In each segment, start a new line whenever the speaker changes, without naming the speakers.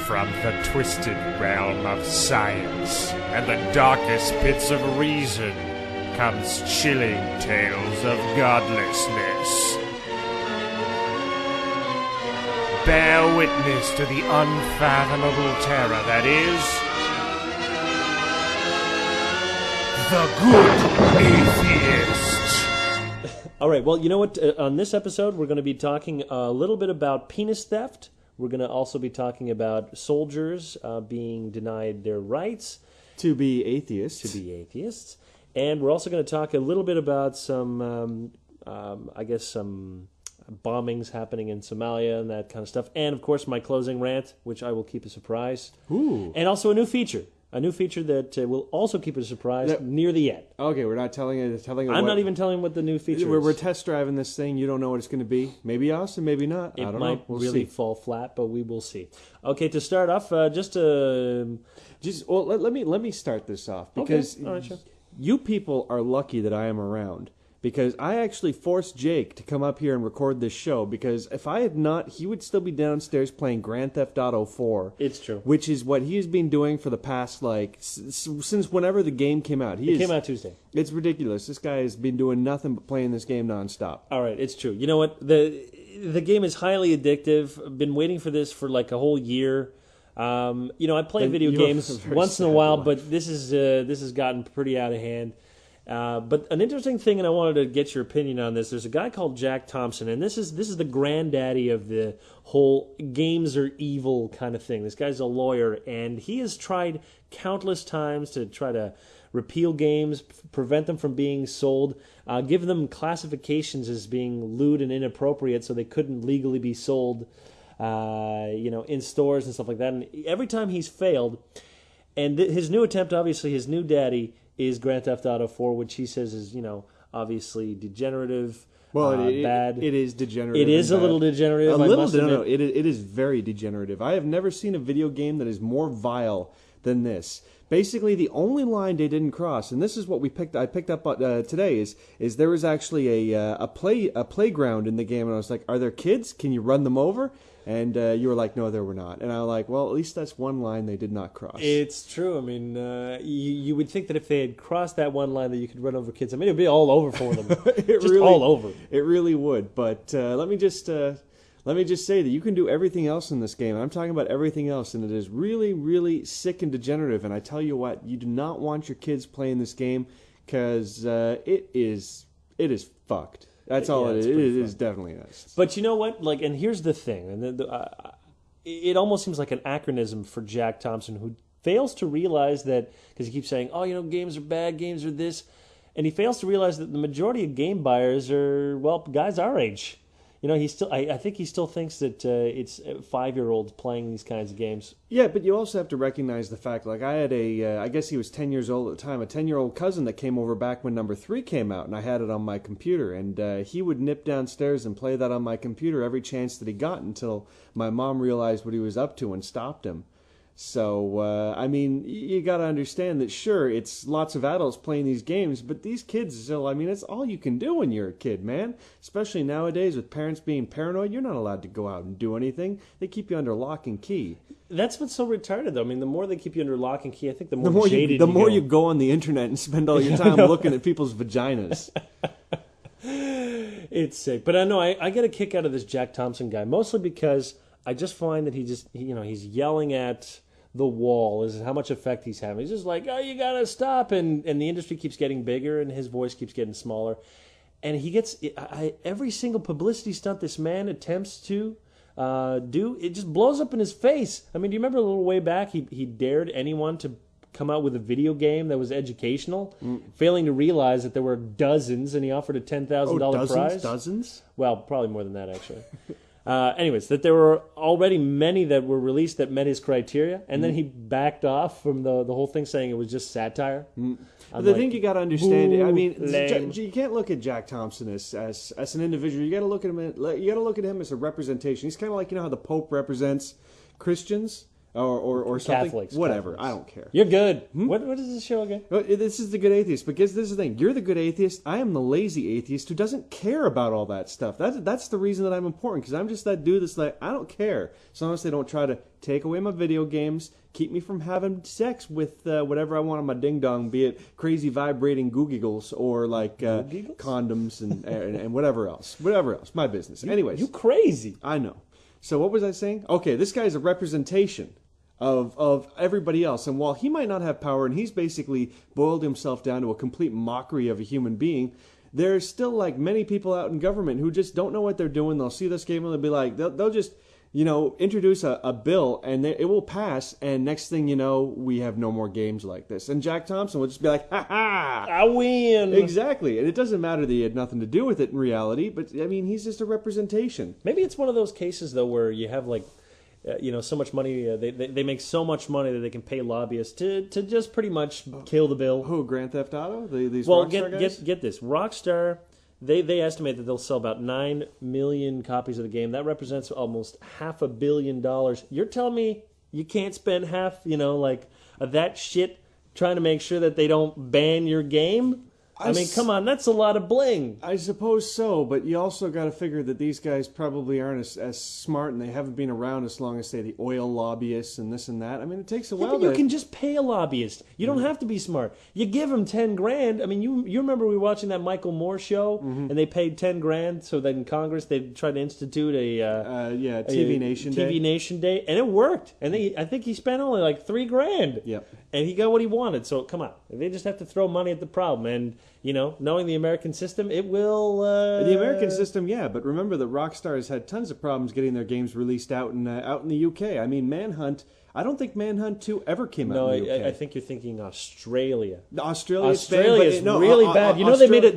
From the twisted realm of science and the darkest pits of reason comes chilling tales of godlessness. Bear witness to the unfathomable terror that is the Good Atheist.
All right, well, you know what? On this episode, we're going to be talking a little bit about penis theft. We're going to also be talking about soldiers being denied their rights
to be atheists.
And we're also going to talk a little bit about some, some bombings happening in Somalia and that kind of stuff. And, of course, my closing rant, which I will keep a surprise.
Ooh.
And also a new feature. A new feature that will also keep it a surprise near the end.
Okay, we're not telling it.
I'm not even telling what the new feature is.
We're test driving this thing. You don't know what it's going to be. Maybe awesome, maybe not. I don't know.
It might really fall flat, but we will see. Okay, to start off, let
me start this off because
All right, sure.
You people are lucky that I am around. Because I actually forced Jake to come up here and record this show. Because if I had not, he would still be downstairs playing Grand Theft Auto 4.
It's true.
Which is what he has been doing for the past, since whenever the game came out.
It came out Tuesday.
It's ridiculous. This guy has been doing nothing but playing this game nonstop.
All right, it's true. You know what? The game is highly addictive. I've been waiting for this for like a whole year. I play video games once in a while, but this has gotten pretty out of hand. But an interesting thing, and I wanted to get your opinion on this. There's a guy called Jack Thompson, and this is the granddaddy of the whole games are evil kind of thing. This guy's a lawyer, and he has tried countless times to try to repeal games, prevent them from being sold, give them classifications as being lewd and inappropriate, so they couldn't legally be sold, in stores and stuff like that. And every time he's failed, and his new attempt, obviously, his new daddy is Grand Theft Auto 4, which he says is, obviously degenerative, bad.
It is degenerative.
It is a little degenerative.
It is very degenerative. I have never seen a video game that is more vile than this. Basically, the only line they didn't cross, and this is what I picked up today, is there was actually a playground in the game, and I was like, are there kids? Can you run them over? And you were like, no, there were not. And I was like, well, at least that's one line they did not cross.
It's true. I mean, you would think that if they had crossed that one line that you could run over kids. I mean, it would be all over for them. All over.
It really would. But let me just say that you can do everything else in this game. I'm talking about everything else, and it is really, really sick and degenerative. And I tell you what, you do not want your kids playing this game because it is fucked. That's all it is. It is definitely nice.
But you know what? And here's the thing. And it almost seems like an anachronism for Jack Thompson, who fails to realize that, because he keeps saying, games are bad, games are this. And he fails to realize that the majority of game buyers are, guys our age. I think he still thinks that it's 5-year-olds playing these kinds of games.
Yeah, but you also have to recognize the fact, I had I guess he was 10 years old at the time, a 10-year-old cousin that came over back when number 3 came out, and I had it on my computer, and he would nip downstairs and play that on my computer every chance that he got until my mom realized what he was up to and stopped him. So, you got to understand that, sure, it's lots of adults playing these games, but these kids still, it's all you can do when you're a kid, man. Especially nowadays with parents being paranoid, you're not allowed to go out and do anything. They keep you under lock and key.
That's what's so retarded, though. I mean, the more they keep you under lock and key, I think the more jaded
you go on the internet and spend all your time looking at people's vaginas.
It's sick. But I know I get a kick out of this Jack Thompson guy, mostly because I just find that he's yelling at the wall is how much effect he's having. He's just like, you gotta stop, and the industry keeps getting bigger, and his voice keeps getting smaller, and he gets every single publicity stunt this man attempts to do, it just blows up in his face. I mean, do you remember a little way back he dared anyone to come out with a video game that was educational, failing to realize that there were dozens, and he offered a $10,000 prize.
Dozens?
Well, probably more than that, actually. Anyways, that there were already many that were released that met his criteria, and then he backed off from the whole thing, saying it was just satire.
The thing you got to understand, you can't look at Jack Thompson as an individual. You got to look at him. You got to look at him as a representation. He's kind of like how the Pope represents Christians. or something. Whatever.
Catholics.
I don't care.
You're good. What is this show again?
This is the Good Atheist. But this is the thing. You're the good atheist. I am the lazy atheist who doesn't care about all that stuff. That's the reason that I'm important, because I'm just that dude that's like, I don't care. As long as they don't try to take away my video games, keep me from having sex with whatever I want on my ding-dong, be it crazy vibrating Googles or like condoms and whatever else. Whatever else. My business. Anyways.
You crazy.
I know. So what was I saying? Okay, this guy's a representation of everybody else. And while he might not have power, and he's basically boiled himself down to a complete mockery of a human being, there's still like many people out in government who just don't know what they're doing. They'll see this game and they'll be like, they'll just, introduce a bill and it will pass. And next thing you know, we have no more games like this. And Jack Thompson will just be like, ha ha,
I win.
Exactly. And it doesn't matter that he had nothing to do with it in reality, but I mean, he's just a representation.
Maybe it's one of those cases though where you have like, so much money, they make so much money that they can pay lobbyists to just pretty much kill the bill.
Who, Grand Theft Auto? These
well,
Rockstar guys?
Get this. Rockstar, they estimate that they'll sell about 9 million copies of the game. That represents almost $500 million. You're telling me you can't spend half, of that shit trying to make sure that they don't ban your game? I mean, come on, that's a lot of bling.
I suppose so, but you also got to figure that these guys probably aren't as smart, and they haven't been around as long as, say, the oil lobbyists and this and that. I mean, it takes a while.
But you can just pay a lobbyist. You don't have to be smart. You give them $10,000. I mean, you remember we were watching that Michael Moore show, and they paid $10,000 so that in Congress they'd try to institute a
TV Nation Day,
and it worked. And I think he spent only like $3,000.
Yep.
And he got what he wanted. So come on, they just have to throw money at the problem. And knowing the American system, it will...
The American system, yeah, but remember that Rockstar has had tons of problems getting their games released out in the UK. I mean, Manhunt, I don't think Manhunt 2 ever came out in the UK.
I think you're thinking Australia.
Australia
is really bad.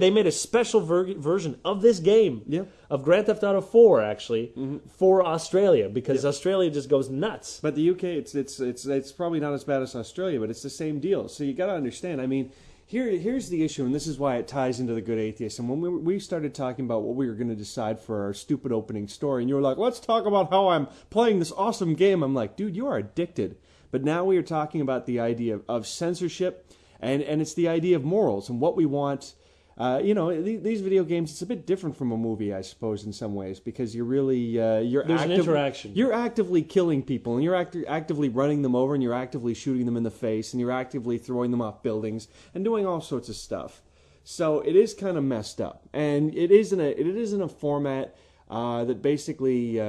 They made a special version of this game, of Grand Theft Auto 4, actually, for Australia, because Australia just goes nuts.
But the UK, it's probably not as bad as Australia, but it's the same deal. So you got to understand, I mean... Here's the issue, and this is why it ties into the Good Atheist. And when we started talking about what we were going to decide for our stupid opening story, and you were like, let's talk about how I'm playing this awesome game. I'm like, dude, you are addicted. But now we are talking about the idea of censorship, and it's the idea of morals and what we want. These video games, it's a bit different from a movie, I suppose, in some ways, because you're really there's an interaction. You're actively killing people, and you're actively running them over, and you're actively shooting them in the face, and you're actively throwing them off buildings, and doing all sorts of stuff. So it is kind of messed up, and it is in a format that basically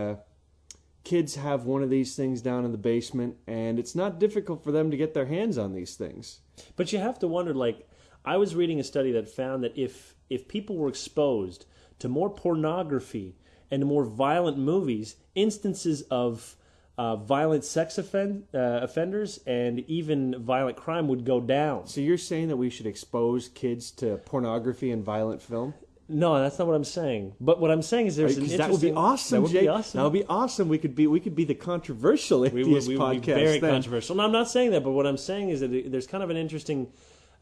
kids have one of these things down in the basement, and it's not difficult for them to get their hands on these things.
But you have to wonder, like, I was reading a study that found that if people were exposed to more pornography and to more violent movies, instances of violent sex offenders and even violent crime would go down.
So you're saying that we should expose kids to pornography and violent film?
No, that's not what I'm saying. But what I'm saying is there's an interesting...
That would be awesome,
That would
Jake.
be awesome.
That would be awesome. We could be the controversial atheist
we
podcast.
would be very controversial. No, I'm not saying that, but what I'm saying is that there's kind of an interesting...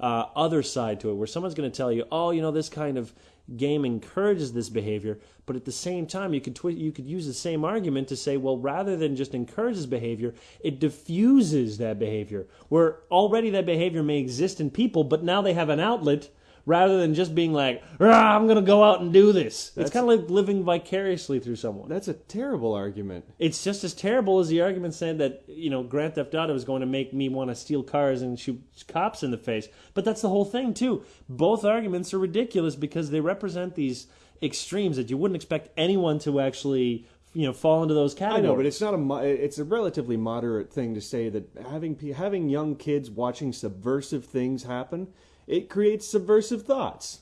other side to it, where someone's going to tell you, this kind of game encourages this behavior, but at the same time, you could use the same argument to say, well, rather than just encourages behavior, it diffuses that behavior, where already that behavior may exist in people, but now they have an outlet, rather than just being like, I'm going to go out and do this. It's kind of like living vicariously through someone.
That's a terrible argument.
It's just as terrible as the argument saying that, Grand Theft Auto is going to make me want to steal cars and shoot cops in the face. But that's the whole thing, too. Both arguments are ridiculous because they represent these extremes that you wouldn't expect anyone to actually... fall into those categories.
I know, but it's a relatively moderate thing to say that having young kids watching subversive things happen, it creates subversive thoughts.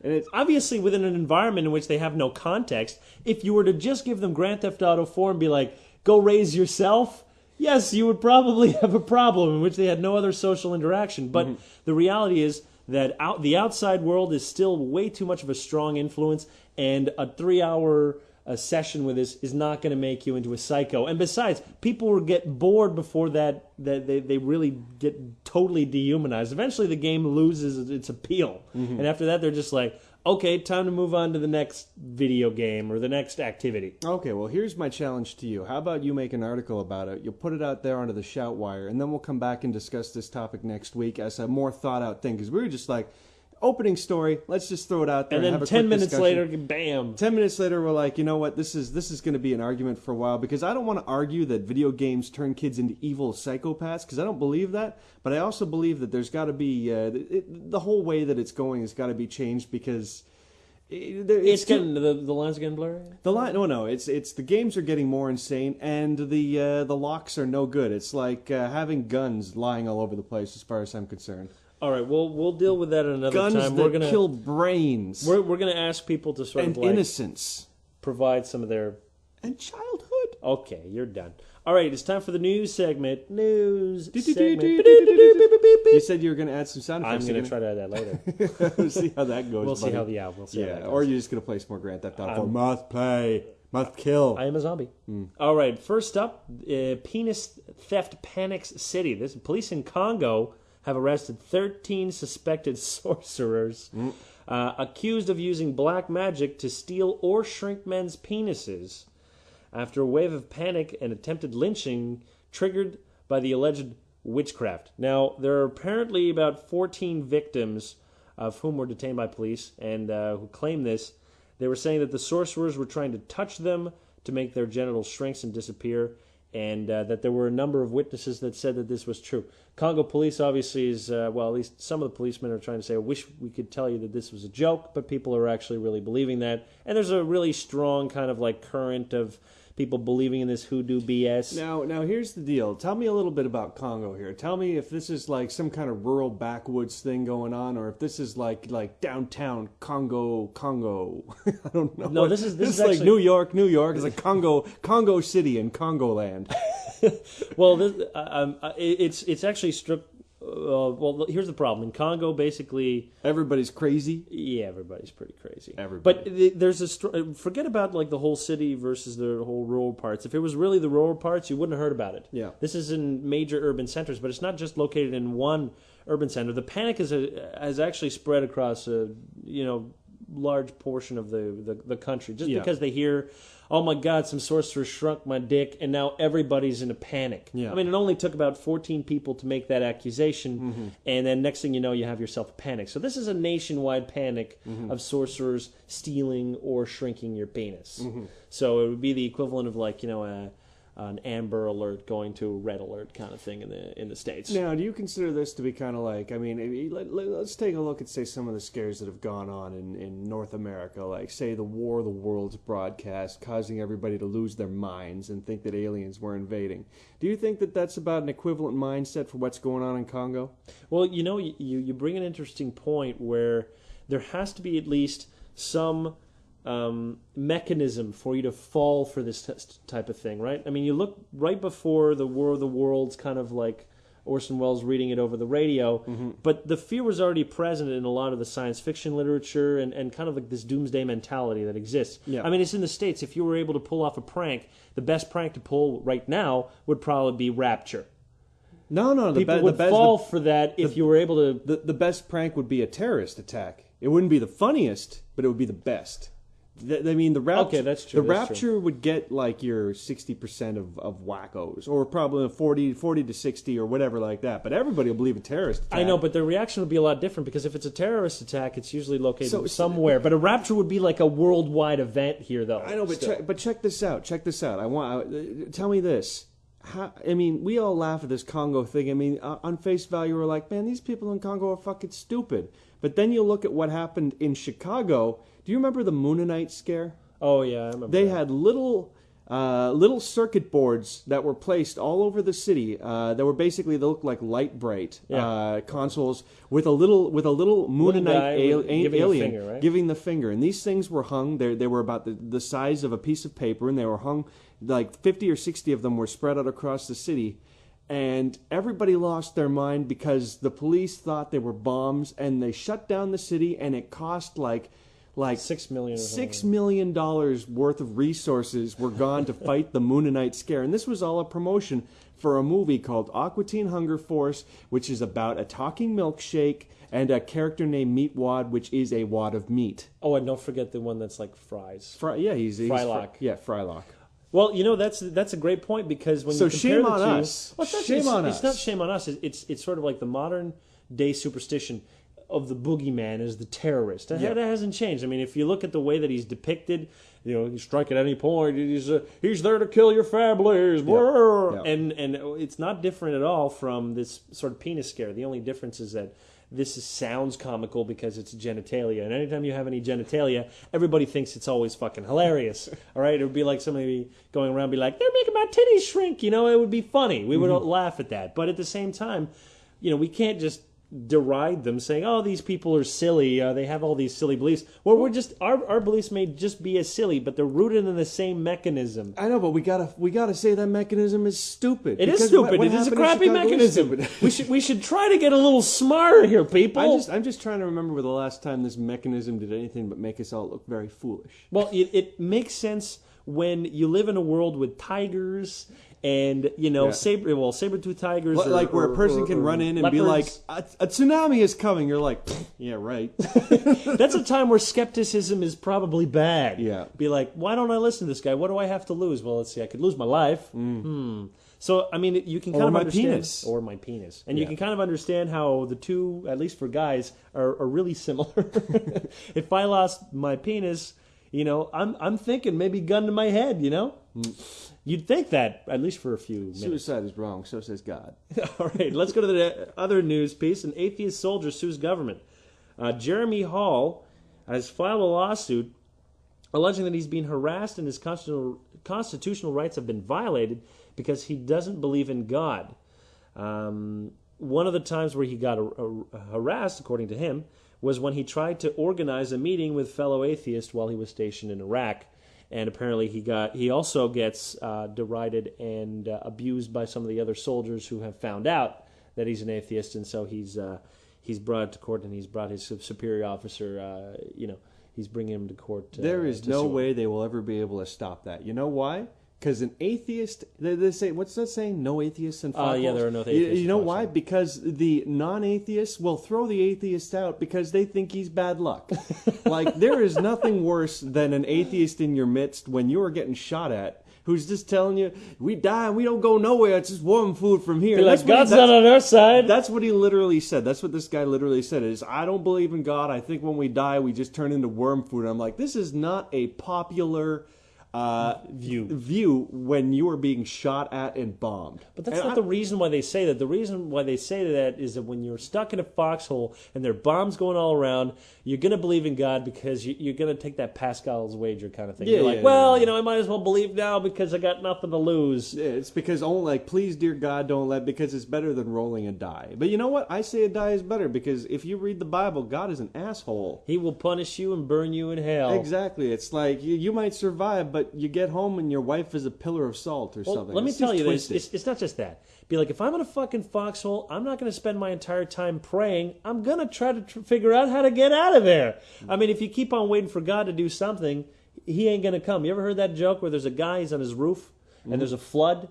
And it's
obviously within an environment in which they have no context. If you were to just give them Grand Theft Auto 4 and be like, go raise yourself, yes, you would probably have a problem in which they had no other social interaction. But the reality is that the outside world is still way too much of a strong influence, and a 3-hour session with this is not going to make you into a psycho. And besides, people will get bored before that they really get totally dehumanized. Eventually the game loses its appeal. And after that they're just like, Okay, time to move on to the next video game or the next activity.
Okay, well, here's my challenge to you. How about you make an article about it? You'll put it out there onto the Shout Wire, and then we'll come back and discuss this topic next week as a more thought-out thing, because we were just like, opening story, let's just throw it out there.
And then
have a
10
quick
minutes
discussion.
later, bam.
10 minutes later, we're like, you know what, this is going to be an argument for a while, because I don't want to argue that video games turn kids into evil psychopaths, because I don't believe that, but I also believe that there's got to be, the whole way that it's going has got to be changed, because...
It's getting the lines are getting blurry.
It's the games are getting more insane, and the locks are no good. It's like having guns lying all over the place, as far as I'm concerned.
All right, we'll deal with that another
guns
time.
Guns that kill brains.
We're gonna ask people to sort
and
of like
innocence
provide some of their
and childhood.
Okay, you're done. All right, it's time for the news segment. You
said you were going to add some sound effects.
I'm going to try to add that later.
We'll see how that goes.
We'll see how how that goes.
Or you're just going to play some more Grand Theft Auto 4. Must play. Must kill.
I am a zombie. All right, first up, penis theft panics city. Police in Congo have arrested 13 suspected sorcerers accused of using black magic to steal or shrink men's penises after a wave of panic and attempted lynching triggered by the alleged witchcraft. Now, there are apparently about 14 victims of whom were detained by police and who claim this. They were saying that the sorcerers were trying to touch them to make their genitals shrink and disappear, and that there were a number of witnesses that said that this was true. Congo police obviously is, at least some of the policemen are trying to say, I wish we could tell you that this was a joke, but people are actually really believing that. And there's a really strong kind of like current of people believing in this hoodoo BS.
Now here's the deal. Tell me a little bit about Congo here. Tell me if this is like some kind of rural backwoods thing going on, or if this is like downtown Congo. I don't know.
No, this is
like New York. It's like Congo City in Congo land.
Well, it's actually stripped. Here's the problem. In Congo, basically...
everybody's crazy?
Yeah, everybody's pretty crazy.
Everybody.
But there's forget about like the whole city versus the whole rural parts. If it was really the rural parts, you wouldn't have heard about it.
Yeah.
This is in major urban centers, but it's not just located in one urban center. The panic has actually spread across a large portion of the country, just because they hear, oh my God, some sorcerer shrunk my dick, and now everybody's in a panic.
Yeah.
I mean, it only took about 14 people to make that accusation, and then next thing you know, you have yourself a panic. So this is a nationwide panic of sorcerers stealing or shrinking your penis. So it would be the equivalent of like, an Amber Alert going to a Red Alert kind of thing in the States.
Now, do you consider this to be kind of like, I mean, let's take a look at, say, some of the scares that have gone on in North America, like, say, the War of the Worlds broadcast, causing everybody to lose their minds and think that aliens were invading. Do you think that that's about an equivalent mindset for what's going on in Congo?
Well, you bring an interesting point where there has to be at least some mechanism for you to fall for this type of thing, right? I mean, you look right before the War of the Worlds, kind of like Orson Welles reading it over the radio, but the fear was already present in a lot of the science fiction literature and kind of like this doomsday mentality that exists.
Yeah.
I mean, it's in the States. If you were able to pull off a prank, the best prank to pull right now would probably be Rapture.
No.
People would fall for that if you were able to...
The best prank would be a terrorist attack. It wouldn't be the funniest, but it would be the best. I mean, the Rapture.
Okay, that's true.
The Rapture would get like your 60% of wackos, or probably 40 to 60, or whatever like that. But everybody will believe a terrorist attack.
I know, but the reaction would be a lot different because if it's a terrorist attack, it's usually located somewhere. But a Rapture would be like a worldwide event here, though.
I know, but check this out. Tell me this. We all laugh at this Congo thing. I mean, on face value, we're like, man, these people in Congo are fucking stupid. But then you look at what happened in Chicago. Do you remember the Moonanite scare?
Oh, yeah, I remember
They
that.
had little circuit boards that were placed all over the city. They looked like light bright consoles with a little Moonanite alien giving the finger. And these things were hung. They were about the size of a piece of paper, and they were hung like 50 or 60 of them were spread out across the city. And everybody lost their mind because the police thought they were bombs, and they shut down the city, and it cost like like $6 million worth of resources were gone to fight the Moonanite scare. And this was all a promotion for a movie called Aqua Teen Hunger Force, which is about a talking milkshake and a character named Meatwad, which is a wad of meat.
Oh, and don't forget the one that's like fries.
He's
Frylock.
Frylock.
Well, that's a great point, because when you compare
shame
the
on
two,
us.
Well, it's not shame on us. It's sort of like the modern day superstition of the boogeyman as the terrorist. That hasn't changed. I mean, if you look at the way that he's depicted, you strike at any point. He's there to kill your families. Yep. And it's not different at all from this sort of penis scare. The only difference is that this sounds comical because it's genitalia. And anytime you have any genitalia, everybody thinks it's always fucking hilarious. All right? It would be like somebody going around and be like, they're making my titties shrink. It would be funny. We would laugh at that. But at the same time, we can't just deride them saying, oh, these people are silly. They have all these silly beliefs. Well, we're just, our beliefs may just be as silly, but they're rooted in the same mechanism.
I know, but we gotta say that mechanism is stupid.
It is stupid. It is a crappy mechanism. we should try to get a little smarter here, people.
I'm just trying to remember the last time this mechanism did anything but make us all look very foolish.
Well, it makes sense when you live in a world with tigers and, saber-toothed tigers.
Like where a person can run in and leopards. Be like, a tsunami is coming. You're like, yeah, right.
That's a time where skepticism is probably bad.
Yeah.
Be like, why don't I listen to this guy? What do I have to lose? Well, let's see, I could lose my life. So, I mean, you can kind of understand...
Penis.
Or my penis. And you can kind of understand how the two, at least for guys, are really similar. If I lost my penis... I'm thinking maybe gun to my head, You'd think that, at least for a few minutes.
Suicide is wrong, so says God.
All right, let's go to the other news piece. An atheist soldier sues government. Jeremy Hall has filed a lawsuit alleging that he's being harassed and his constitutional rights have been violated because he doesn't believe in God. One of the times where he got harassed, according to him, was when he tried to organize a meeting with fellow atheists while he was stationed in Iraq. And apparently he also gets derided and abused by some of the other soldiers who have found out that he's an atheist. And so he's brought to court, and he's brought his superior officer, he's bringing him to court.
There is no way they will ever be able to stop that. You know why? Because an atheist, they say, what's that saying? No atheists in foxholes?
Yeah, there are no atheists.
You know why? Because the non-atheists will throw the atheist out because they think he's bad luck. Like, there is nothing worse than an atheist in your midst when you are getting shot at, who's just telling you, we die and we don't go nowhere, it's just worm food from here.
Like, God's not on our side.
That's what he literally said. That's what this guy literally said, is, I don't believe in God. I think when we die, we just turn into worm food. And I'm like, this is not a popular... view when you are being shot at and bombed.
But that's not the reason why they say that. The reason why they say that is that when you're stuck in a foxhole and there are bombs going all around, you're going to believe in God because you're going to take that Pascal's wager kind of thing. You're like, I might as well believe now because I got nothing to lose.
Yeah, it's because please, dear God, don't let, because it's better than rolling a die. But you know what? I say a die is better because if you read the Bible, God is an asshole.
He will punish you and burn you in hell.
Exactly. It's like you might survive, but you get home and your wife is a pillar of salt or something.
Let me tell you this. It's not just that. Be like, if I'm in a fucking foxhole, I'm not going to spend my entire time praying. I'm going to try to figure out how to get out of there. I mean, if you keep on waiting for God to do something, he ain't going to come. You ever heard that joke where there's a guy, he's on his roof, and there's a flood,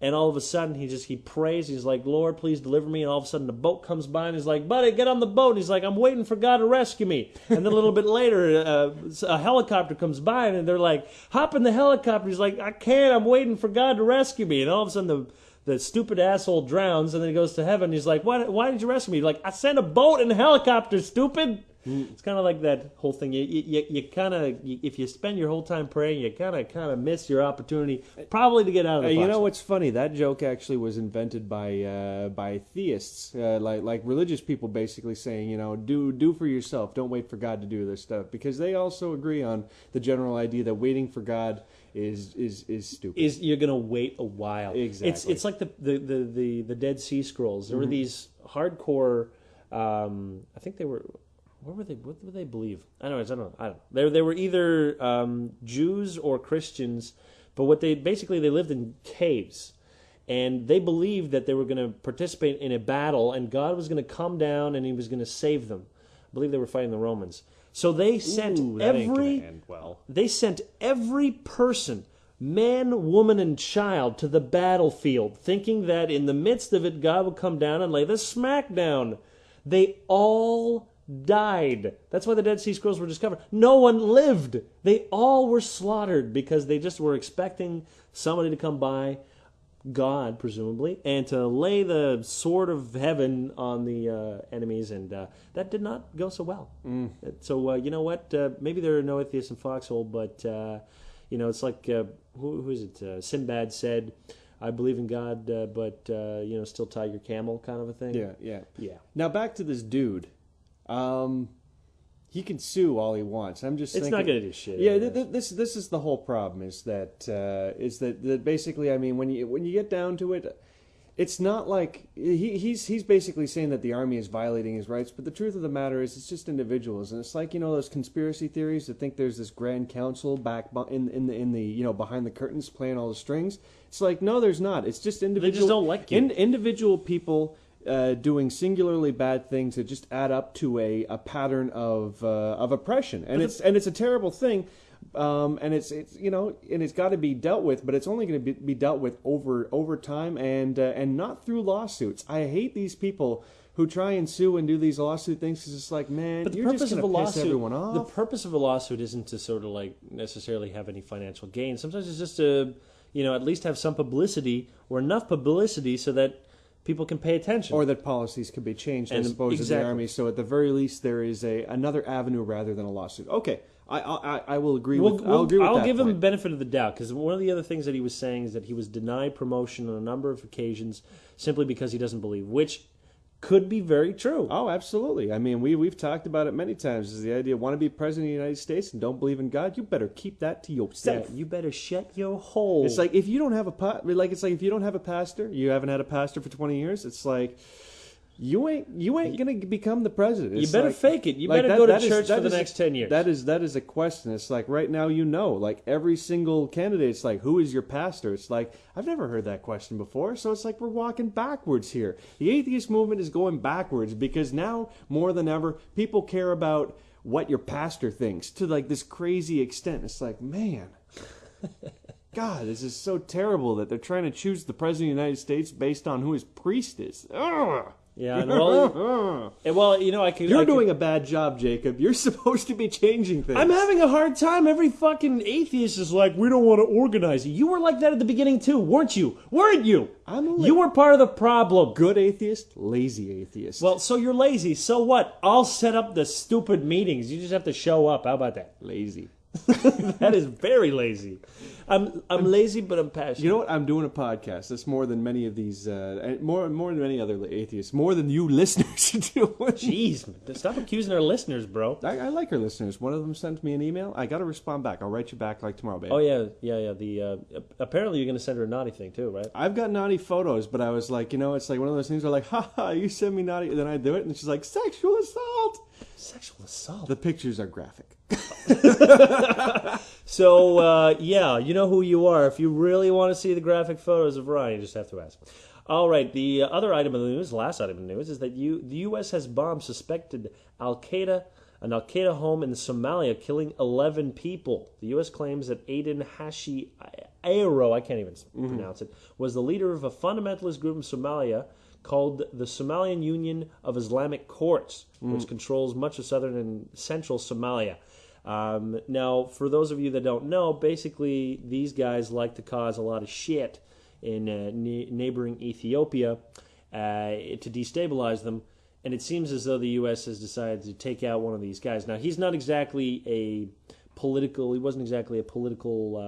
and all of a sudden he prays, he's like, Lord, please deliver me, and all of a sudden the boat comes by, and he's like, buddy, get on the boat, and he's like, I'm waiting for God to rescue me. And then a little bit later, a helicopter comes by, and they're like, hop in the helicopter. He's like, I can't, I'm waiting for God to rescue me. And all of a sudden the stupid asshole drowns, and then he goes to heaven, and he's like, why did you rescue me? He's like, I sent a boat and a helicopter, stupid. It's kind of like that whole thing. You kind of, if you spend your whole time praying, you kind of miss your opportunity probably to get out of the foxhole.
You know what's funny? That joke actually was invented by theists, like religious people, basically saying, do for yourself. Don't wait for God to do this stuff, because they also agree on the general idea that waiting for God is stupid.
You're gonna wait a while.
Exactly.
It's like the Dead Sea Scrolls. There were these hardcore. I think they were. What would they believe? Anyways, I don't know. They were either Jews or Christians, but they lived in caves, and they believed that they were going to participate in a battle, and God was going to come down and He was going to save them. I believe they were fighting the Romans. So they sent they sent every person, man, woman, and child, to the battlefield, thinking that in the midst of it, God would come down and lay the smack down. They all died. That's why the Dead Sea Scrolls were discovered. No one lived. They all were slaughtered because they just were expecting somebody to come by, God presumably, and to lay the sword of heaven on the enemies, and that did not go so well. So you know what? Maybe there are no atheists in Foxhole, but you know, it's like who is it? Sinbad said, "I believe in God, but you know, still tie your camel," kind of a thing.
Yeah. Now back to this dude. He can sue all he wants. I'm just thinking,
not going to do shit.
Yeah, this is the whole problem. Is that basically? I mean, when you get down to it, it's not like he's basically saying that the army is violating his rights. But the truth of the matter is, it's just individuals, and it's like, you know, those conspiracy theories that think there's this grand council back in the you know, behind the curtains playing all the strings. It's like, no, there's not. It's just individual.
They just don't like you.
Individual people. Doing singularly bad things that just add up to a pattern of oppression, and it's a terrible thing, and it's you know, and it's got to be dealt with, but it's only going to be dealt with over time and not through lawsuits. I hate these people who try and sue and do these lawsuit things because it's like, man,
but
you're just going to piss everyone off.
The purpose of a lawsuit isn't to sort of like necessarily have any financial gain. Sometimes it's just to, you know, at least have some publicity or enough publicity so that people can pay attention,
or that policies could be changed, I suppose, in the army. So at the very least, there is another avenue rather than a lawsuit. Okay, I will agree with. I'll agree with that.
I'll give him
point.
the benefit of the doubt, because one of the other things that he was saying is that he was denied promotion on a number of occasions simply because he doesn't believe, which could be very true.
Oh, absolutely. I mean, we've talked about it many times. Is the idea, want to be president of the United States and don't believe in God? You better keep that to yourself.
Yeah, you better shut your hole.
It's like if you don't have it's like if you don't have a pastor, you haven't had a pastor for 20 years. It's like you ain't gonna become the president. It's
you better fake it. You better go to church for the next 10 years.
That is a question. It's like right now, you know, like every single candidate, it's like, who is your pastor? It's like, I've never heard that question before. So it's like we're walking backwards here. The atheist movement is going backwards because now more than ever, people care about what your pastor thinks to like this crazy extent. It's like, man, God, this is so terrible that they're trying to choose the president of the United States based on who his priest is. Ugh.
Yeah, and well, you know,
You're doing a bad job, Jacob. You're supposed to be changing things.
I'm having a hard time. Every fucking atheist is like, we don't want to organize it. You were like that at the beginning too, weren't you? Weren't you? You were part of the problem.
Good atheist, lazy atheist.
Well, so you're lazy. So what? I'll set up the stupid meetings. You just have to show up. How about that?
Lazy.
That is very lazy. I'm lazy, but I'm passionate.
You know what? I'm doing a podcast. That's more than many of these, more than many other atheists. More than you listeners are doing.
Jeez, stop accusing our listeners, bro.
I like our listeners. One of them sent me an email. I got to respond back. I'll write you back like tomorrow, babe.
Oh yeah. The apparently you're going to send her a naughty thing too, right?
I've got naughty photos, but I was like, you know, it's like one of those things where like, haha, you send me naughty, and then I do it, and she's like, sexual assault.
Sexual assault.
The pictures are graphic.
So, yeah, you know who you are. If you really want to see the graphic photos of Ryan, you just have to ask. All right, the other item of the news, the last item of the news, is that the U.S. has bombed suspected an Al-Qaeda home in Somalia, killing 11 people. The U.S. claims that Aden Hashi Aero, I can't even pronounce it, was the leader of a fundamentalist group in Somalia called the Somalian Union of Islamic Courts, which controls much of southern and central Somalia. Now, for those of you that don't know, basically these guys like to cause a lot of shit in neighboring Ethiopia to destabilize them, and it seems as though the U.S. has decided to take out one of these guys. Now, he's not exactly he wasn't exactly a political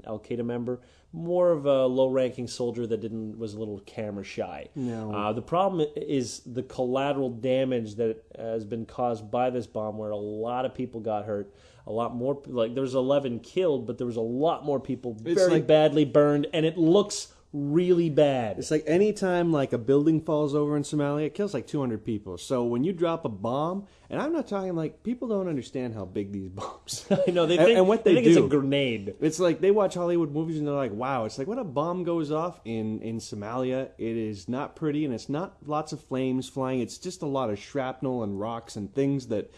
Al-Qaeda member, more of a low-ranking soldier that was a little camera shy.
No.
The problem is the collateral damage that has been caused by this bomb, where a lot of people got hurt. A lot more, like there was 11 killed, but there was a lot more people very badly burned, and it looks really bad.
It's like anytime like a building falls over in Somalia, it kills like 200 people. So when you drop a bomb, and I'm not talking like people don't understand how big these bombs.
I know they think,
and what they do,
it's a grenade.
It's like they watch Hollywood movies and they're like, "Wow!" It's like when a bomb goes off in Somalia, it is not pretty and it's not lots of flames flying. It's just a lot of shrapnel and rocks and things that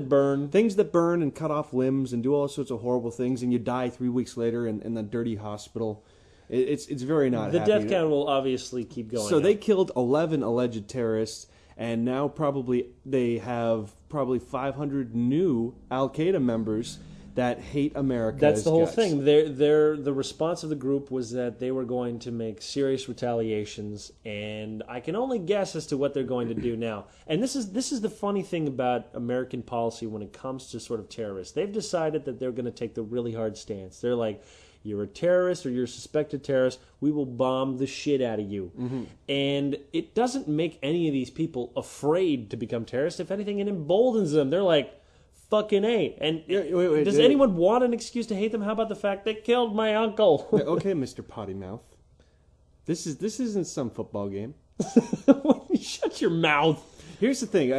burn and cut off limbs and do all sorts of horrible things, and you die 3 weeks later in the dirty hospital. It's very not
the
happy.
death count will obviously keep going.
So they killed 11 alleged terrorists, and now they have 500 new Al Qaeda members that hate America.
That's the whole
guts.
thing. The response of the group was that they were going to make serious retaliations, and I can only guess as to what they're going to do now. And this is the funny thing about American policy when it comes to sort of terrorists. They've decided that they're going to take the really hard stance. They're like, you're a terrorist or you're a suspected terrorist, we will bomb the shit out of you. Mm-hmm. And it doesn't make any of these people afraid to become terrorists. If anything, it emboldens them. They're like, fucking A. And does anyone want an excuse to hate them? How about the fact they killed my uncle?
Okay, Mr. Potty Mouth. This isn't some football game.
Shut your mouth.
Here's the thing.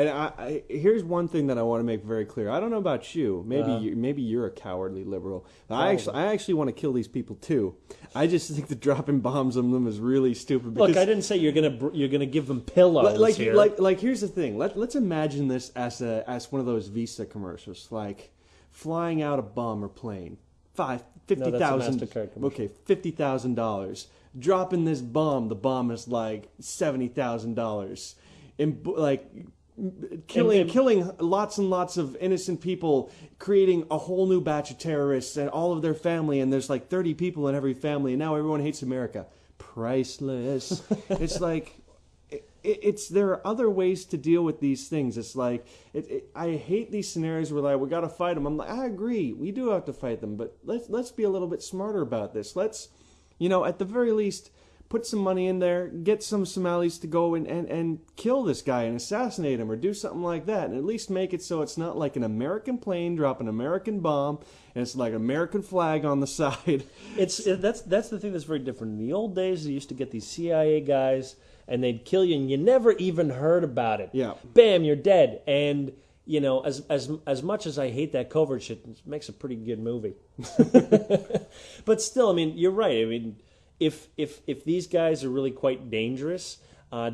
Here's one thing that I want to make very clear. I don't know about you. Maybe you're a cowardly liberal. I actually want to kill these people too. I just think that dropping bombs on them is really stupid.
Look, I didn't say you're gonna give them pillows here.
Like here's the thing. Let's imagine this as one of those Visa commercials, like flying out a bomb or plane. $50,000. Okay, $50,000. Dropping this bomb. The bomb is like $70,000. Killing lots and lots of innocent people, creating a whole new batch of terrorists and all of their family, and there's like 30 people in every family, and now everyone hates America. Priceless. It's like there are other ways to deal with these things. It's like I hate these scenarios where like we got to fight them. I'm like, I agree, we do have to fight them, but let's be a little bit smarter about this. Let's, at the very least, put some money in there, get some Somalis to go and kill this guy and assassinate him or do something like that, and at least make it so it's not like an American plane drop an American bomb and it's like an American flag on the side.
That's the thing that's very different. In the old days, they used to get these CIA guys and they'd kill you and you never even heard about it.
Yeah.
Bam, you're dead. And as much as I hate that covert shit, it makes a pretty good movie. But still, I mean, you're right. I mean, if these guys are really quite dangerous,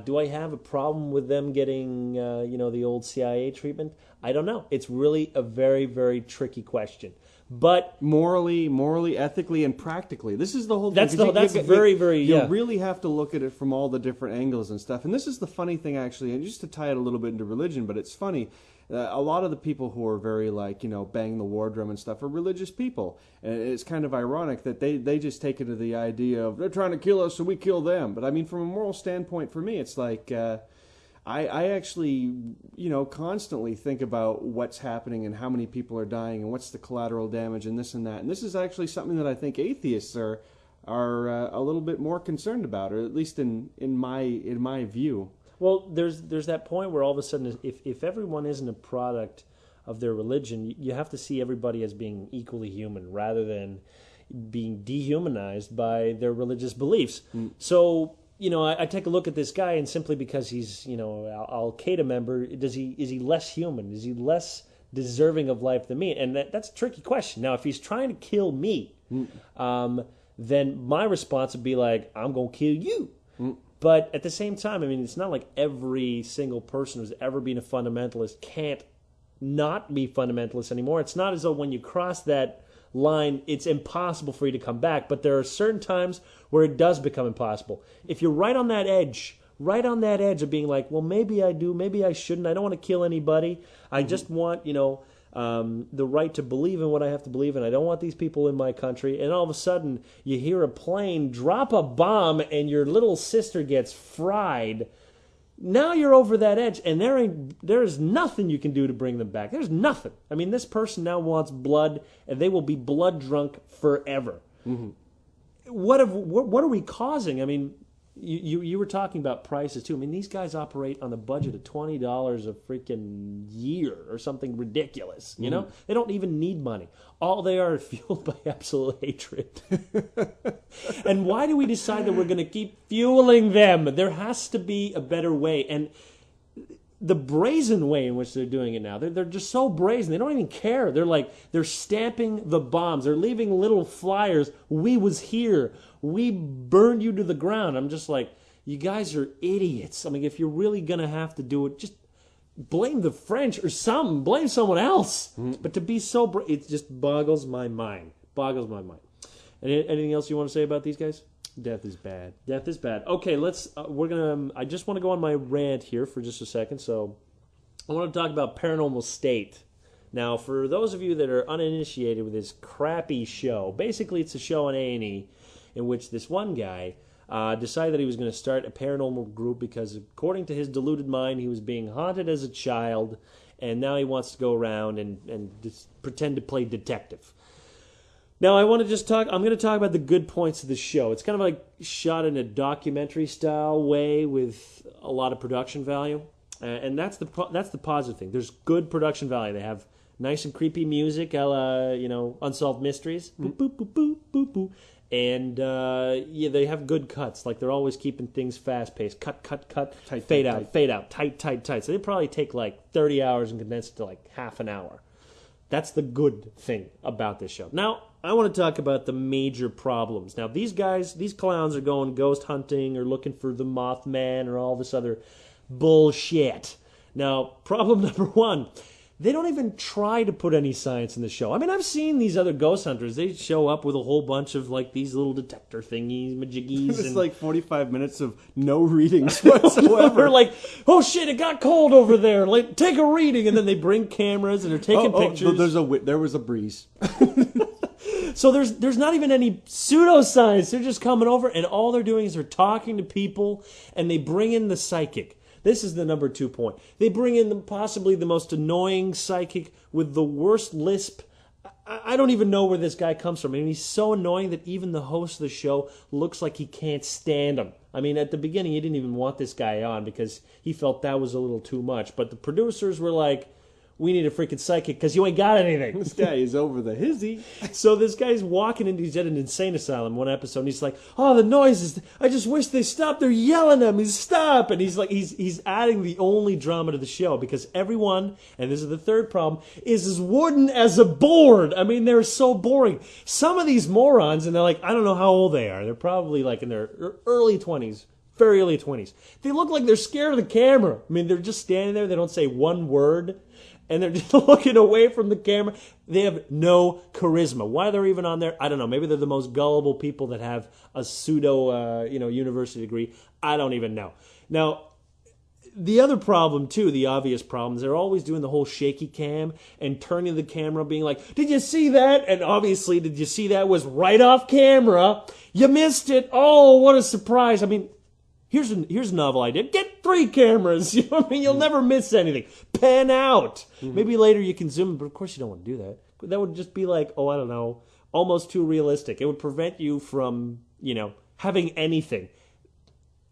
do I have a problem with them getting the old CIA treatment? I don't know. It's really a very, very tricky question. But
morally, ethically, and practically, this is the whole thing. You really have to look at it from all the different angles and stuff. And this is the funny thing, actually, and just to tie it a little bit into religion, but it's funny. A lot of the people who are very bang the war drum and stuff are religious people, and it's kind of ironic that they just take it to the idea of they're trying to kill us, so we kill them. But I mean, from a moral standpoint, for me, it's like I actually constantly think about what's happening and how many people are dying and what's the collateral damage and this and that. And this is actually something that I think atheists are a little bit more concerned about, or at least in my view.
Well, there's that point where all of a sudden, if everyone isn't a product of their religion, you have to see everybody as being equally human rather than being dehumanized by their religious beliefs. Mm. So, I take a look at this guy, and simply because he's, Al Qaeda member, is he less human? Is he less deserving of life than me? And that's a tricky question. Now, if he's trying to kill me, then my response would be like, I'm going to kill you. Mm. But at the same time, I mean, it's not like every single person who's ever been a fundamentalist can't not be fundamentalist anymore. It's not as though when you cross that line, it's impossible for you to come back. But there are certain times where it does become impossible. If you're right on that edge of being like, well, maybe I do, maybe I shouldn't. I don't want to kill anybody. I just want, the right to believe in what I have to believe in. I don't want these people in my country. And all of a sudden, you hear a plane drop a bomb and your little sister gets fried. Now you're over that edge, and there's nothing you can do to bring them back. There's nothing. I mean, this person now wants blood, and they will be blood drunk forever. Mm-hmm. What are we causing? I mean, You were talking about prices too. I mean, these guys operate on a budget of $20 a freaking year or something ridiculous. You know, they don't even need money. All they are fueled by absolute hatred. And why do we decide that we're going to keep fueling them? There has to be a better way. And the brazen way in which they're doing it now, they're just so brazen. They don't even care. They're stamping the bombs. They're leaving little flyers. We was here. We burned you to the ground. I'm just like, you guys are idiots. I mean, if you're really going to have to do it, just blame the French or something. Blame someone else. But to be so it just boggles my mind. Boggles my mind. Anything else you want to say about these guys?
Death is bad.
Death is bad. Okay, let's. I just want to go on my rant here for just a second. So, I want to talk about Paranormal State. Now, for those of you that are uninitiated with this crappy show, basically it's a show on A&E in which this one guy decided that he was going to start a paranormal group because, according to his deluded mind, he was being haunted as a child, and now he wants to go around and just pretend to play detective. Now, I'm going to talk about the good points of the show. It's kind of like shot in a documentary-style way with a lot of production value, and that's the positive thing. There's good production value. They have nice and creepy music, a la, Unsolved Mysteries. Boop, boop, boop, boop, boop, boop. And, they have good cuts. Like, they're always keeping things fast-paced. Cut, cut, cut, tight, fade out, tight. Fade out, tight, tight, tight. So they probably take, 30 hours and condense it to, half an hour. That's the good thing about this show. Now, I want to talk about the major problems. Now, these clowns are going ghost hunting or looking for the Mothman or all this other bullshit. Now, problem number one, they don't even try to put any science in the show. I mean, I've seen these other ghost hunters. They show up with a whole bunch of, these little detector thingies, majiggies.
It's 45 minutes of no readings whatsoever.
They're like, oh, shit, it got cold over there. Take a reading. And then they bring cameras and they're taking pictures.
There was a breeze.
So there's not even any pseudoscience. They're just coming over, and all they're doing is they're talking to people, and they bring in the psychic. This is the number 2 point. They bring in possibly the most annoying psychic with the worst lisp. I don't even know where this guy comes from. I mean, he's so annoying that even the host of the show looks like he can't stand him. I mean, at the beginning, he didn't even want this guy on because he felt that was a little too much. But the producers were like, we need a freaking psychic because you ain't got anything.
This guy is over the hizzy.
So this guy's walking into an insane asylum one episode, and he's like, oh, the noises, I just wish they stopped. They're yelling at me, stop. And he's adding the only drama to the show because everyone, and this is the third problem, is as wooden as a board. I mean, they're so boring. Some of these morons, and they're like, I don't know how old they are. They're probably in their early 20s. Very early 20s. They look like they're scared of the camera. I mean, they're just standing there. They don't say one word. And they're just looking away from the camera. They have no charisma. Why they're even on there, I don't know. Maybe they're the most gullible people that have a pseudo, university degree. I don't even know. Now, the other problem, too, the obvious problem, is they're always doing the whole shaky cam and turning the camera, being like, did you see that? And obviously, did you see that was right off camera? You missed it. Oh, what a surprise. I mean, here's a novel idea. Get 3 cameras. You know what I mean? You'll never miss anything. Pan out. Mm-hmm. Maybe later you can zoom in, but of course you don't want to do that. That would just be almost too realistic. It would prevent you from, having anything.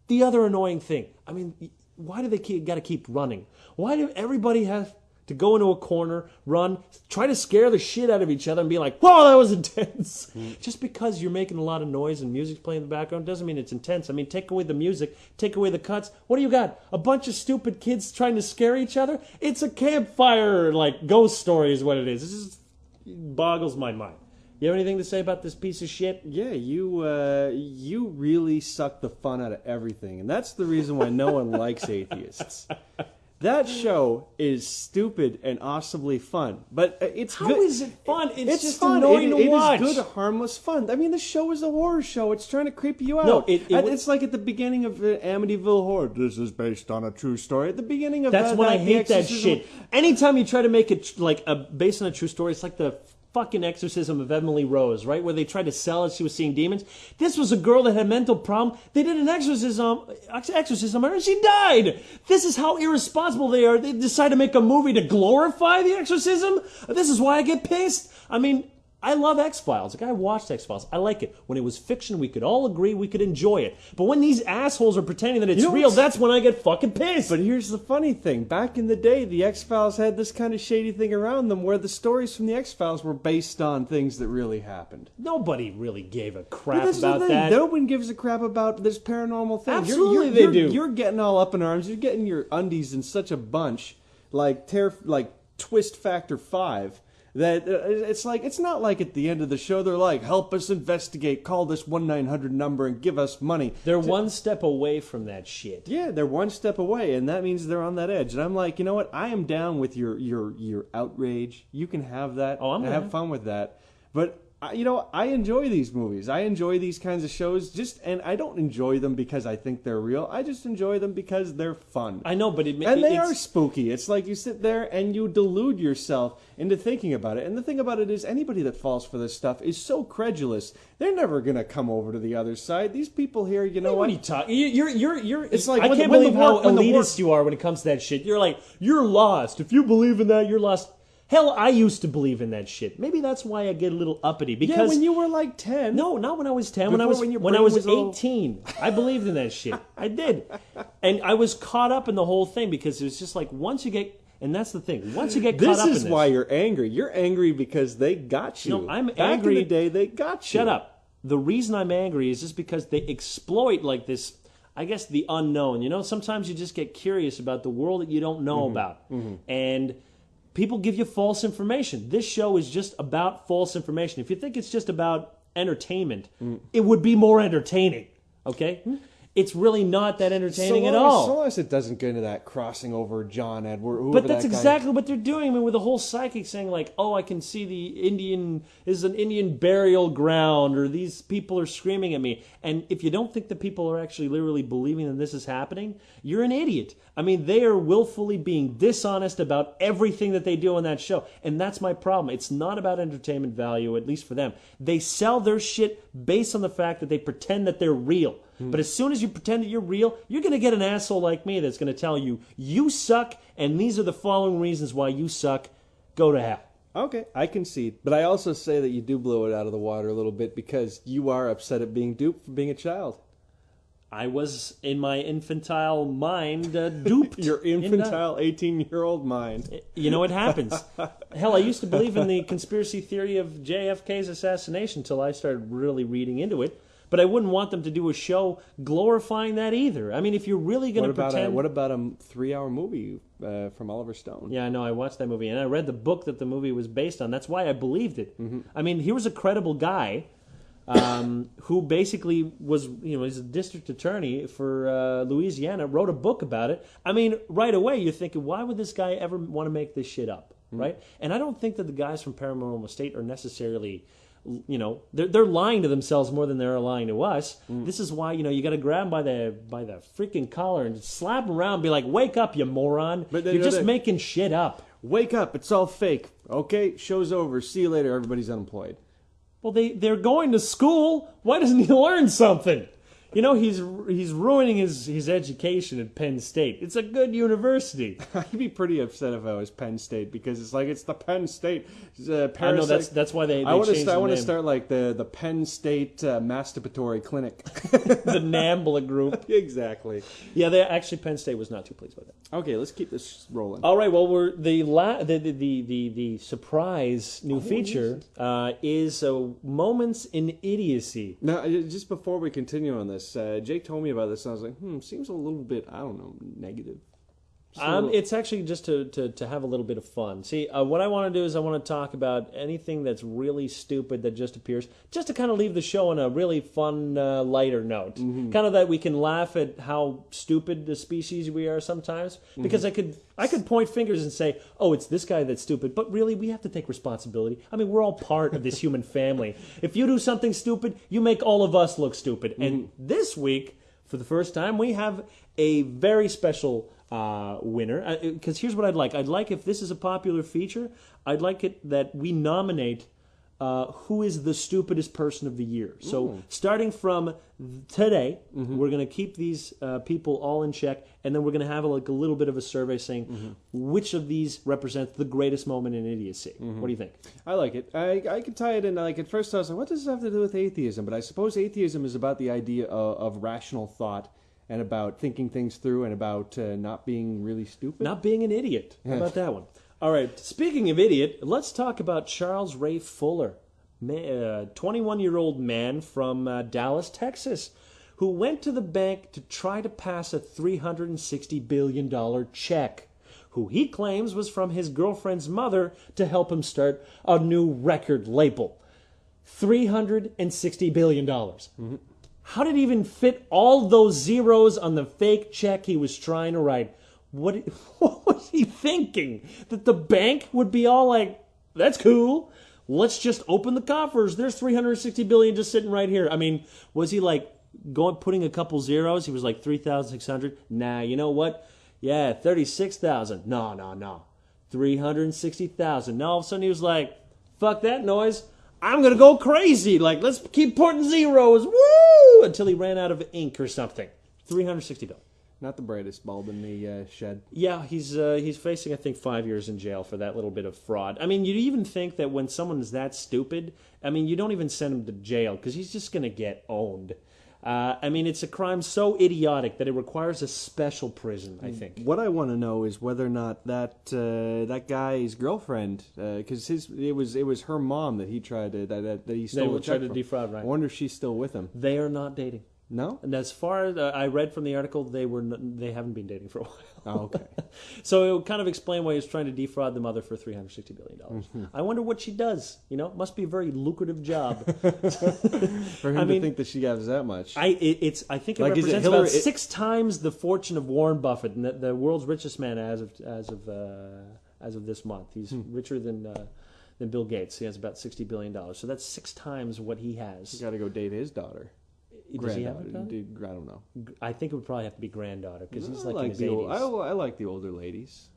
The other annoying thing, I mean, why do they got to keep running? Why do everybody have to go into a corner, run, try to scare the shit out of each other and be like, whoa, that was intense. Just because you're making a lot of noise and music's playing in the background doesn't mean it's intense. I mean, take away the music, take away the cuts. What do you got? A bunch of stupid kids trying to scare each other? It's a campfire, ghost story is what it is. This just boggles my mind. You have anything to say about this piece of shit?
Yeah, you really suck the fun out of everything. And that's the reason why no one likes atheists. That show is stupid and awesomely fun, but it's
good.
How
is it fun? It's just
fun.
Annoying to watch.
It is good, harmless fun. I mean, the show is a horror show. It's trying to creep you out.
No,
it's like at the beginning of Amityville Horror. This is based on a true story. At the beginning of
that's when I hate that shit. Anytime you try to make it based on a true story, it's like the fucking exorcism of Emily Rose, right? Where they tried to sell it, she was seeing demons. This was a girl that had a mental problem. They did an exorcism on her, and she died. This is how irresponsible they are. They decide to make a movie to glorify the exorcism. This is why I get pissed. I mean, I love X-Files. Like, I watched X-Files. I like it. When it was fiction, we could all agree we could enjoy it. But when these assholes are pretending that it's real, that's when I get fucking pissed.
But here's the funny thing. Back in the day, the X-Files had this kind of shady thing around them where the stories from the X-Files were based on things that really happened.
Nobody really gave a crap about that.
No one gives a crap about this paranormal thing.
Absolutely they do.
You're getting all up in arms. You're getting your undies in such a bunch, like Twist Factor 5. That it's not like at the end of the show they're like, help us investigate, call this 1-900 number and give us money.
They're one step away from that shit.
Yeah, they're one step away, and that means they're on that edge. And I'm like, you know what? I am down with your outrage. You can have that.
Oh, I'm
have fun with that. But I enjoy these movies. I enjoy these kinds of shows. And I don't enjoy them because I think they're real. I just enjoy them because they're fun.
I know, but
they are spooky. It's like you sit there and you delude yourself into thinking about it. And the thing about it is, anybody that falls for this stuff is so credulous. They're never gonna come over to the other side. These people here, you know what?
What are you talking? You're.
It's like
I can't believe how elitist you are when it comes to that shit. You're like, you're lost. If you believe in that, you're lost. Hell, I used to believe in that shit. Maybe that's why I get a little uppity. Because
when you were like 10.
No, not when I was 10. When I was 18. I believed in that shit. I did. And I was caught up in the whole thing because it was just like, once you get... And that's the thing. Once you get caught up in this...
This is why you're angry. You're angry because they got you.
No, I'm angry...
Back in the day, they got you.
Shut up. The reason I'm angry is just because they exploit like this... I guess the unknown. Sometimes you just get curious about the world that you don't know about. Mm-hmm. And... people give you false information. This show is just about false information. If you think it's just about entertainment, it would be more entertaining, okay? It's really not that entertaining at all.
So long as it doesn't get into that crossing over John Edward.
But that's exactly what they're doing. I mean, with the whole psychic saying like, oh, I can see this is an Indian burial ground, or these people are screaming at me. And if you don't think that people are actually literally believing that this is happening, you're an idiot. I mean, they are willfully being dishonest about everything that they do on that show. And that's my problem. It's not about entertainment value, at least for them. They sell their shit based on the fact that they pretend that they're real. But as soon as you pretend that you're real, you're going to get an asshole like me that's going to tell you, you suck, and these are the following reasons why you suck. Go to hell.
Okay, I concede. But I also say that you do blow it out of the water a little bit because you are upset at being duped for being a child.
I was, in my infantile mind, duped.
Your infantile 18-year-old mind.
It happens. Hell, I used to believe in the conspiracy theory of JFK's assassination until I started really reading into it. But I wouldn't want them to do a show glorifying that either. I mean, if you're really going to pretend...
What about a 3-hour movie from Oliver Stone?
Yeah, I know. I watched that movie, and I read the book that the movie was based on. That's why I believed it. Mm-hmm. I mean, he was a credible guy who basically was, he's a district attorney for Louisiana, wrote a book about it. I mean, right away, you're thinking, why would this guy ever want to make this shit up, right? And I don't think that the guys from Paranormal State are necessarily... they're lying to themselves more than they're lying to us. This is why you got to grab them by the freaking collar and slap them around and be like, wake up, you moron. But you're just making shit up.
Wake up, it's all fake. Okay, show's over. See you later, everybody's unemployed.
Well, they're going to school. Why doesn't he learn something? He's ruining his education at Penn State. It's a good university.
I'd be pretty upset if I was Penn State because it's the Penn State.
I know that's why they. I want
to start like the Penn State masturbatory clinic.
The NAMBLA group.
Exactly.
Yeah, Penn State was not too pleased with that.
Okay, let's keep this rolling.
All right. Well, we're the surprise new feature is Moments in Idiocy.
Now, just before we continue on this. Jake told me about this, and I was like, seems a little bit, I don't know, negative.
It's actually just to have a little bit of fun. See, what I want to do is I want to talk about anything that's really stupid that just appears, just to kind of leave the show on a really fun, lighter note. Mm-hmm. Kind of that we can laugh at how stupid the species we are sometimes. Because I could point fingers and say, oh, it's this guy that's stupid. But really, we have to take responsibility. I mean, we're all part of this human family. If you do something stupid, you make all of us look stupid. Mm-hmm. And this week, for the first time, we have a very special winner. Because here's what I'd like. I'd like, if this is a popular feature, I'd like it that we nominate who is the stupidest person of the year. So starting from today, we're going to keep these people all in check, and then we're going to have a little bit of a survey saying which of these represents the greatest moment in idiocy. What do you think?
I like it. I could tie it in. Like at first I was like, what does this have to do with atheism? But I suppose atheism is about the idea of rational thought and about thinking things through and about not being really stupid.
Not being an idiot. How about that one? All right, speaking of idiot, let's talk about Charles Ray Fuller, a 21-year-old man from Dallas, Texas, who went to the bank to try to pass a $360 billion check, who he claims was from his girlfriend's mother to help him start a new record label. $360 billion. How did he even fit all those zeros on the fake check he was trying to write? What was he thinking? That the bank would be all like, that's cool. Let's just open the coffers. There's $360 billion just sitting right here. I mean, was he like putting a couple zeros? He was like 3,600. Nah, you know what? Yeah, 36,000. No. 360,000. Now all of a sudden he was like, fuck that noise. I'm going to go crazy. Like, let's keep putting zeros. Woo! Until he ran out of ink or something. $360 billion.
Not the brightest bulb in the shed.
Yeah, he's facing, I think, 5 years in jail for that little bit of fraud. I mean, you'd even think that when someone is that stupid, I mean, you don't even send him to jail because he's just going to get owned. I mean, it's a crime so idiotic that it requires a special prison, I think.
What I want to know is whether or not that guy's girlfriend, because it was her mom that he tried to that he stole.
They tried to defraud, right?
I wonder if she's still with him.
They are not dating.
No?
And as far as I read from the article, they haven't been dating for a while.
Oh, okay.
So it would kind of explain why he was trying to defraud the mother for $360 billion. I wonder what she does. You know, it must be a very lucrative job.
For him to think that she has that much.
I think it represents about 6 times the fortune of Warren Buffett, the world's richest man as of this month. He's richer than Bill Gates. He has about $60 billion. So that's 6 times what he has.
You got to go date his daughter.
Does he have a daughter?
I don't know.
I think it would probably have to be granddaughter because he's like in his 80s.
I like the older ladies.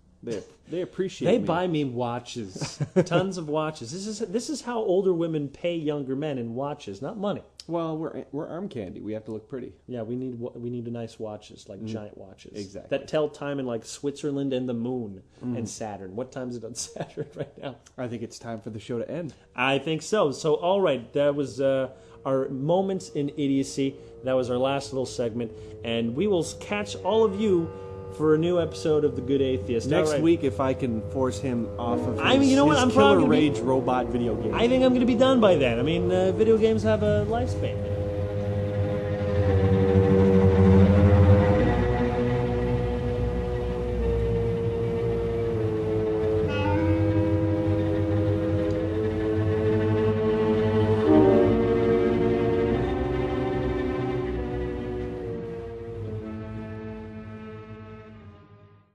They appreciate.
They buy me watches, tons of watches. This is how older women pay younger men in watches, not money.
Well, we're arm candy. We have to look pretty.
Yeah, we need nice watches, like giant watches,
exactly,
that tell time in like Switzerland and the moon and Saturn. What time is it on Saturn right now?
I think it's time for the show to end.
I think so. So all right, that was our moments in idiocy. That was our last little segment, and we will catch all of you for a new episode of The Good Atheist.
Next week, if I can force him off of
his
killer rage robot video game.
I think I'm going to be done by then. I mean, video games have a lifespan.